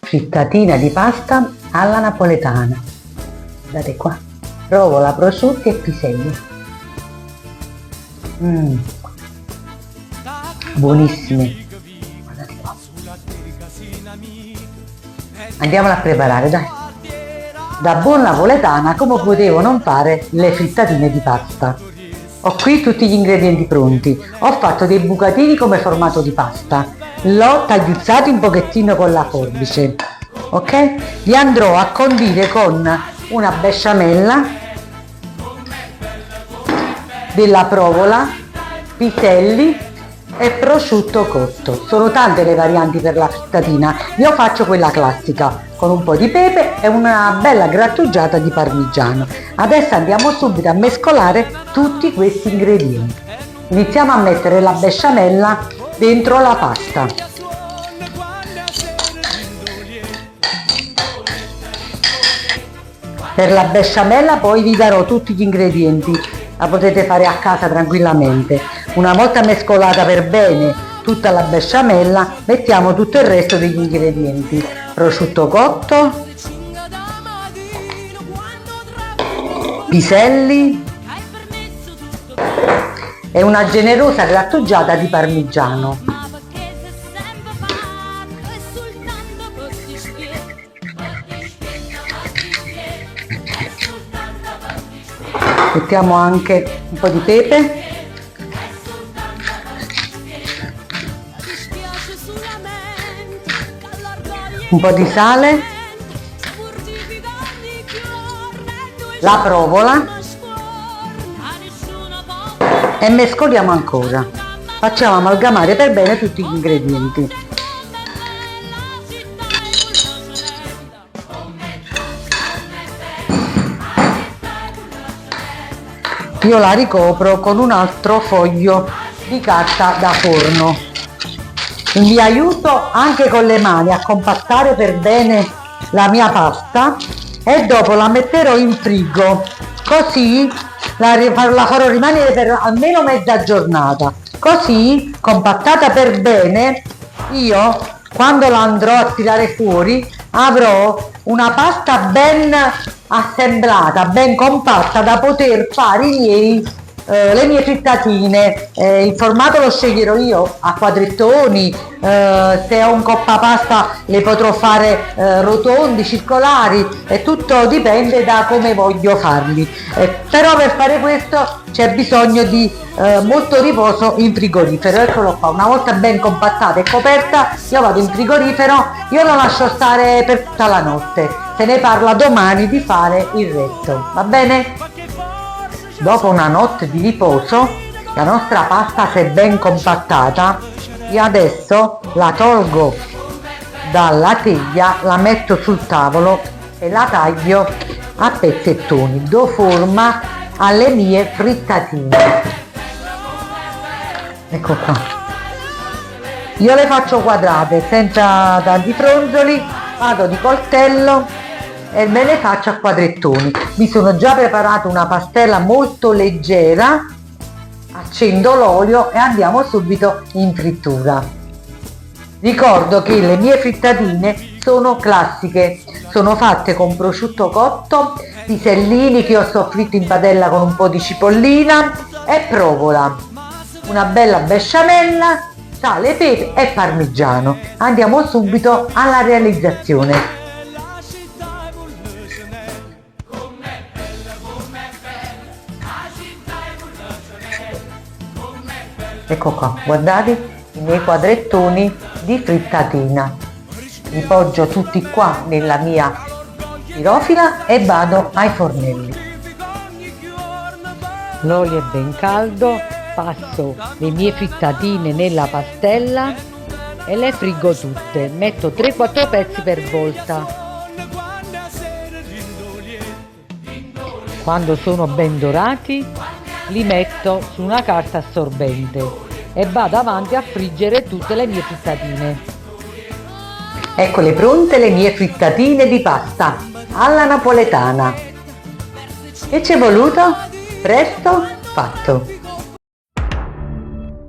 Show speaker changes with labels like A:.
A: frittatina di pasta alla napoletana. Guardate qua, provola, prosciutti e piselli. Buonissime. Guardate qua. Andiamola a preparare, dai. Da buon napoletana, come potevo non fare le frittatine di pasta? Ho qui tutti gli ingredienti pronti. Ho fatto dei bucatini come formato di pasta. L'ho tagliuzzati un pochettino con la forbice. Ok? Li andrò a condire con una besciamella, della provola, piselli e prosciutto cotto. Sono tante le varianti per la frittatina. Io faccio quella classica con un po' di pepe e una bella grattugiata di parmigiano. Adesso andiamo subito a mescolare tutti questi ingredienti. Iniziamo a mettere la besciamella dentro la pasta. Per la besciamella poi vi darò tutti gli ingredienti, la potete fare a casa tranquillamente. Una volta mescolata per bene tutta la besciamella, mettiamo tutto il resto degli ingredienti. Prosciutto cotto, piselli e una generosa grattugiata di parmigiano. Mettiamo anche un po' di pepe, un po' di sale, la provola e mescoliamo ancora. Facciamo amalgamare per bene tutti gli ingredienti. Io la ricopro con un altro foglio di carta da forno. Vi aiuto anche con le mani a compattare per bene la mia pasta e dopo la metterò in frigo, così la farò rimanere per almeno mezza giornata. Così, compattata per bene, io quando la andrò a tirare fuori avrò una pasta ben assemblata, ben compatta da poter fare le mie frittatine. Il formato lo sceglierò io a quadrettoni, se ho un coppa pasta le potrò fare rotondi, circolari, e tutto dipende da come voglio farli. Però per fare questo c'è bisogno di molto riposo in frigorifero. Eccolo qua, una volta ben compattata e coperta io vado in frigorifero, io lo lascio stare per tutta la notte. Se ne parla domani di fare il resto, va bene? Dopo una notte di riposo la nostra pasta si è ben compattata. Io adesso la tolgo dalla teglia, la metto sul tavolo e la taglio a pezzettoni. Do forma alle mie frittatine. Ecco qua. Io le faccio quadrate senza tanti fronzoli, vado di coltello e me le faccio a quadrettoni. Mi sono già preparato una pastella molto leggera, accendo l'olio e andiamo subito in frittura. Ricordo che le mie frittatine sono classiche, sono fatte con prosciutto cotto, pisellini che ho soffritto in padella con un po' di cipollina e provola, una bella besciamella, sale, pepe e parmigiano. Andiamo subito alla realizzazione. Ecco qua, guardate i miei quadrettoni di frittatina. Li poggio tutti qua nella mia pirofila e vado ai fornelli. L'olio è ben caldo, passo le mie frittatine nella pastella e le friggo tutte. Metto 3-4 pezzi per volta. Quando sono ben dorati li metto su una carta assorbente e vado avanti a friggere tutte le mie frittatine. Eccole pronte le mie frittatine di pasta alla napoletana. E ci è voluto? Presto fatto!